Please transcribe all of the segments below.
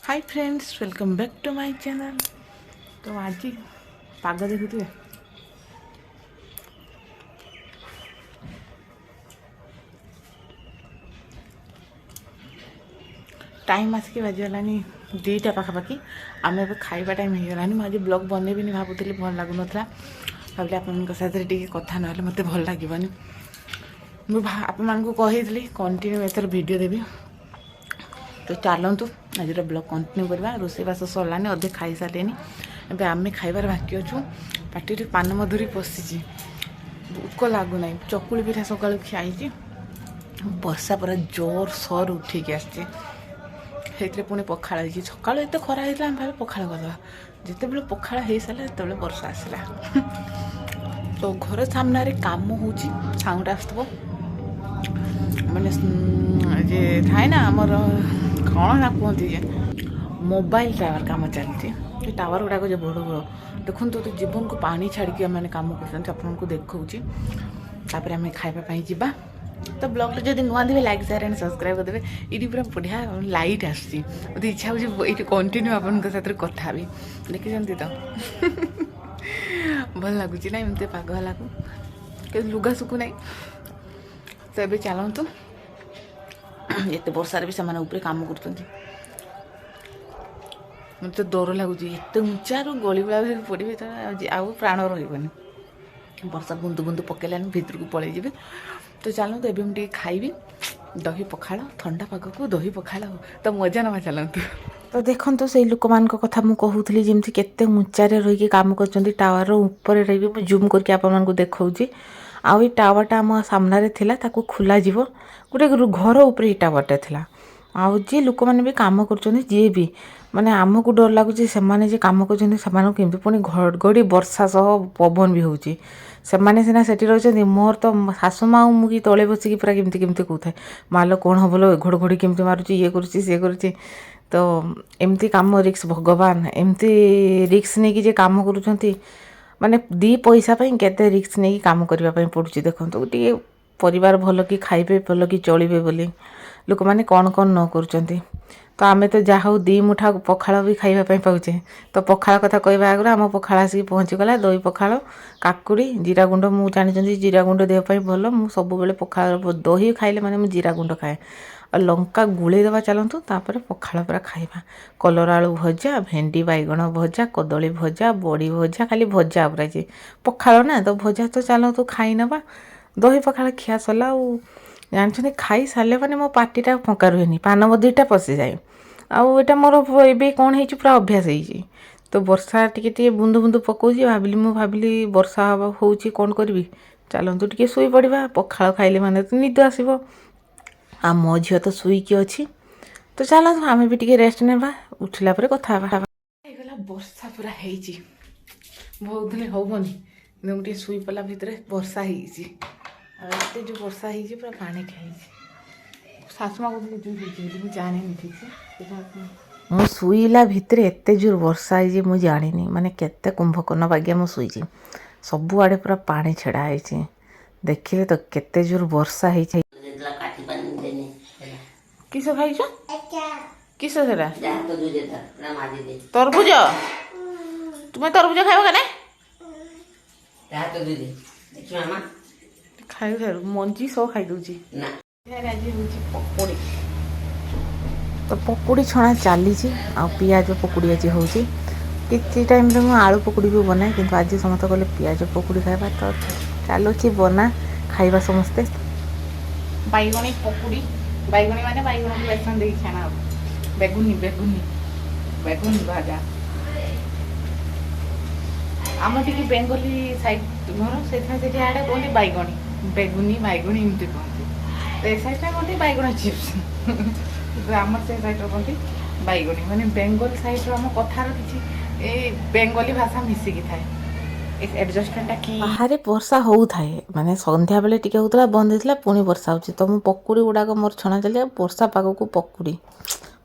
Hi friends, welcome back to my channel. तो आज पाग देखुए टाइम आसिक बाजिगलानी 2टा पाखापाखि आम ए खाଇବା टाइम होगलानी। मुझे ब्लॉग बनैबी भावुली भल लगुन भाविली आप साथ कथा ना मत भल लगे। मुझे कंटिन्यू एथर वीडियो देवी। तो चलतु आज ब्लॉग कंटिन्यू करवा। रोषेबास सरलानी अधे खाई सारे एवं आम खाइबार बाकी अच्छु। पार्टी पान मधुरी पशिची भोक लगुना। चकुली पिठा सकाल खाई वर्षा पूरा जोर सोर उठिकी आसचे। पुणी पखाड़ सका एत खरा होता आम भाव पखाड़ करदे जिते बड़े पखाड़ हो सारा से वर्षा आसला। तो घर सामने कम हो साउंड आसो मैंने थाए ना आमर कौन ना कहते मोबाइल टावर कम चलती टावर गुड़ाक जो बड़ बड़ देखो तो जीवन को पानी छाड़ी मैंने कम कर देखा आम खावाई जा। तो ब्लॉग जब नुआ देवे लाइक शेयर एंड सब्सक्राइब करदे। ये पूरा बढ़िया लाइट आसती मत इच्छा हो कंटिन्यू आप साथ कथा भी देखी तो भल लगुच ना एमती पाग है लुगा सुखु ना। तो ये चलतु ये वर्षार भी से कम कर मत तो डर लगुच एत ऊंचा गली गुला पड़े तो आउ प्राण रही वर्षा बुंदु बुंदु पकेलानी भितर को पलि जी। तो चलतु एवं मुझे खाइबी दही पखाड़ ठंडा पाग को दही पखाड़ तो मजा नवा चलतु। तो देखो से लोक मान कथा मुझे कहूली जमी केते ऊंचारे रही काम कर टावर ऊपर रही मुझे जूम करके आपको देखा आउ टावरटा आम सामने थिला ताकू खोल गोटे घर उपर ये टावरटा थिला। आउ जी लोक मैंने भी कम कर जी भी माने आमको डर लगुच से कम कर पुणी घड़घड़ी वर्षा सह पवन भी होची से सीना से रही मोर तो शाशु माँ मुझे तले बसिकी पूरा केमती केमती कहता माल कौन हम लो घड़घड़ी केमती मारुची ये करुच्ची सी करुच्ची। तो एमती कम रिक्स भगवान एमती रिक्स नहीं जे कम करुँच माने दी पैसा केते रिक्स नहीं काम करने पड़ुची। देखो टे परिवार भल कि खाइबे भल कि चलिबे बोली लोक मैंने कौन कौन न करुँच। तो आम तो जहाँ हूँ 2 मुठा पखाड़ भी खाइबापी पाचे। तो पखाड़ कथा कहवा आगे आम पखाड़ आसिक पहुँचीगला दही पखाड़ काकुड़ी जीरा गुंड मुझे जानी जीरा गुंड देहपाई भल मु सब पखाड़ दही खाइले माने जीरा गुंड खाए और लंका गुले देवा। चलतु तापर पखाड़ पूरा खाइबा कलरा आलू भजा भेंडी बैगण भजा कदली भजा बड़ी भजा खाली भजा पूरा जे पखाड़ ना तो भजा। तो चलतु खाई नवा दही पखाड़ खिया सरला। जानते खाई सारे मैंने मो पार्टीटा फंका रुहे पान मधुरीटा पशि जाए आईटा मोर ए कौन हो पूरा अभ्यास हो। तो वर्षा टी बुंदु बुंदु पकाउची भाविली वर्षा हो कौन करी चलतु टे शुई पड़ा पखाड़ खाइले माने तो निद आसो आ मो झील तो शुईकी अच्छी। तो चलतु आम भी टे रेस्ट नेबा उठला कथा वर्षा पूरा बहुत दिन हेनी मुझे शुई पड़ा भितर वर्षा होते जो वर्षा हो पूरा पानी खाई शाशु माँ कहते जो जानी ठीक से मु शुईला भितर एत जोर वर्षा है मुझे जानी माने केते कुंभकर्ण बागिया मु शुई सबुआड़े पूरा पानी छेड़ा है देखिले तो केते जोर वर्षा है। किस खाई किस तरबुज तुम्हें तरबुज खाइब क्या खाई मंजी सब खाई दूची पकोड़ी। तो पकोड़ी छणा चली पियाज पकोड़ी आज हो किसी टाइम मुझे आलू पकोड़ी भी बनाए किंतु आज समस्त कहले पियाज पकोड़ी खाइबा। तो चलुची बना खाइबा समस्ते बैगणी पकोड़ी बैगणी माने बैगण बेसन दे खाना बेगुनी बेगुनी बेगुनी भाजा आम टी बेंगली साइड घर से आड़े कहते बैगणी बेगुनी बैगुनी एमती कहते। तो ए साइड कहते बैगण चिप्स आम से साइड कहते बैगणी माने बेंगल साइड आम कथार किसी बेंगली भाषा मिसिकी थाए एडजस्टमेंटा कि बाहर वर्षा होए माने संध्या बेले टिके होता बंद होता पुणी वर्षा हो। तो मु पकुड़ी गुड़ाक मोर छणा चलिए वर्षा पाग को पकुड़ी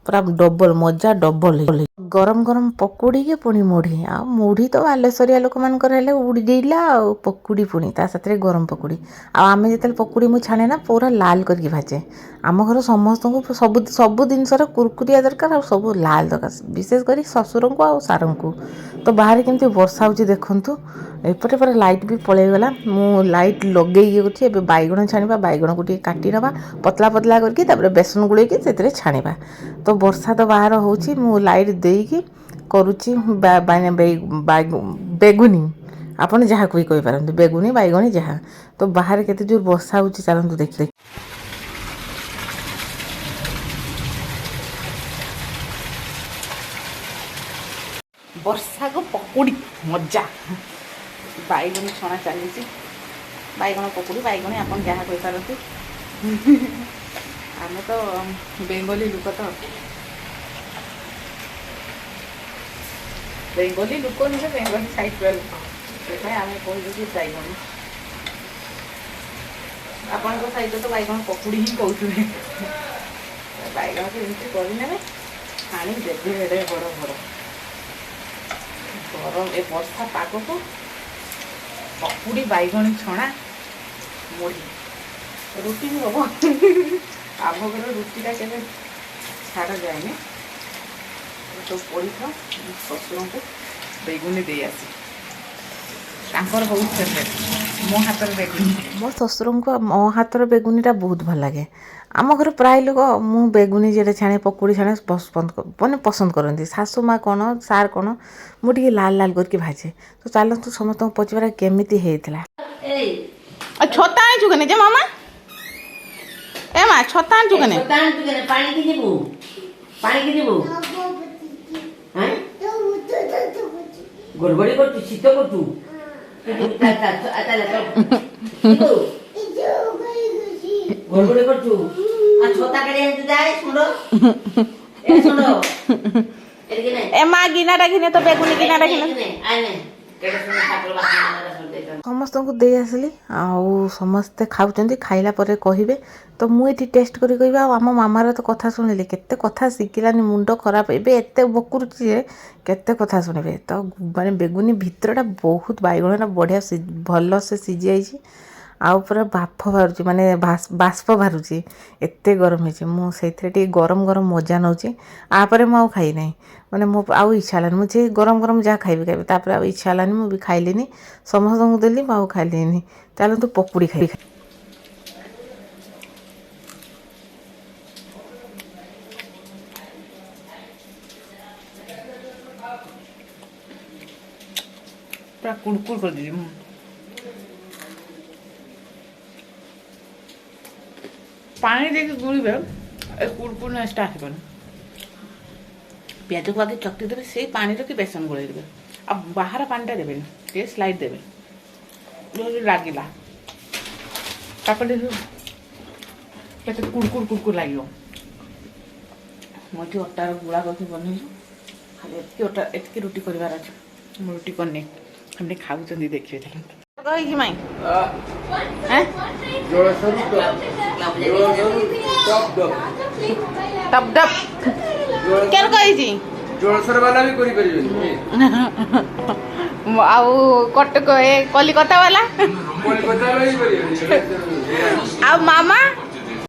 पूरा डबल मजा डबल गरम गरम पकुड़ी के पुणी मुढ़ी आ मुढ़ी तो बालेश्वरिया लोक मानकर हेले उड़ीला आ पकुड़ी पुणी ता साथे गरम पकुड़ी आमे जेते पकुड़ी मु छाणे ना पूरा लाल करके भाजे आम घर समस्त को सब सब जिनसर कुरकुरिया दरकार आ सब लाल दरकार विशेष कर ससुर को आ सार को तो बाहर केमती वर्षा होची देखंतु एपटे पर लाइट भी पळेगला मु लाइट लगेई होची एबे बैगण छाणीबा बैगण को टी काटी नबा पतला पतला करके तापर बेसन गुळे के सेतरे छाणीबा तो वर्षा तो बाहर होची मु लाइट देकी करूची बेगुनी आपण जहाँ कोई कहि पारंतु बेगुनी बैगणी जहाँ तो बाहर केते जोर वर्षा होची चलंतु देख वर्षा को पकुड़ी मजा बैगणी छणा चली बैगण पकुड़ी बैगणी आप जहाँ कही पारती आम तो बेंगली लोक तो बेंगली लोक नुहे बेंगली साइड लोक से आम कह बैगणी आपण साइड तो बैगण पकुड़ी ही कहते बैगण को एमती करने छाणी देवे एडे बड़ बड़ गरम ए वर्षा पाग को पकुड़ी बैगणी छणा मुढ़ी रुटी भी हम आम घर रुटीटा के छाड़ जाए तो पड़ी था शशुर को बेगुनी दे आसी बहुत फेवरेट मो हाथ बेगुनी मो शशुर को मो हाथ बेगुनीटा बहुत भल लगे आम घर प्राय लोक मु बेगुनी जेटा छाणे पकुड़ी छाणे मैंने पसंद करती शाशु माँ कौन सार कौन मुझे लाल लाल करके भाजे तो चलतु समस्त पचार केमी होता छता आनी कने जे मामा ए मा छता आनी कने पानी की जीवु पानी की जीवु हैं गड़बड़ी करतु शीत करतु गड़बड़ी करतु आ छता करे हेतु जाए सुनो ए सुनो ए मा गिनाटा घिने तो बेगुनी गिनाटा घिने आने केडे सुनो ठाकुर बाकी समस्त को दे आसली आउ समस्ते खाऊँ खाइला पर कहे तो मुझे टेस्ट करी कह आम मामार तो कथा शुणिले केते कथा शिखिलानी मुंड खराब एबे एते बकुरुची जे केते कथा शुणवे तो माने बेगुनी भितरटा बहुत बैगणटा बढ़िया भल से सीझी जाइए आउ पूरा बाफ बाहर माने बाष्प बाहर एते गरम हो गरम गरम मजा नौची आपर मुझे खाई ना माने मो आउ इच्छा हेलानी मुझे गरम गरम जहाँ खाइबी खाइबी तापर आउ इच्छा हेलानी मु भी खाइलिनी समस्त को देली आउ खाइलिनी चलतु पकुड़ी खाई पूरा कुड़कुड़ कर दीजिए पानी देके गुड़े कुड़कुड़ नष्ट आसबन पिज को आगे चकटी देवे से पानी रखी बेसन गोल देवे अब बाहर पानीटा देवे टे स्लाइड देवे जो लगिला केते कुड़कुड़ कुड़कुड़ लगे मुझे अटार गुड़ा करके बनई खाली एतकी रुटी करार अच्छे मुझे रुटी करनी हमने खाऊ देखिए कही माई टप टप केन कही जोरसर वाला भी करी परिबे आउ कटक कलिकता वाला कोलकाता वाला ही करी आ मामा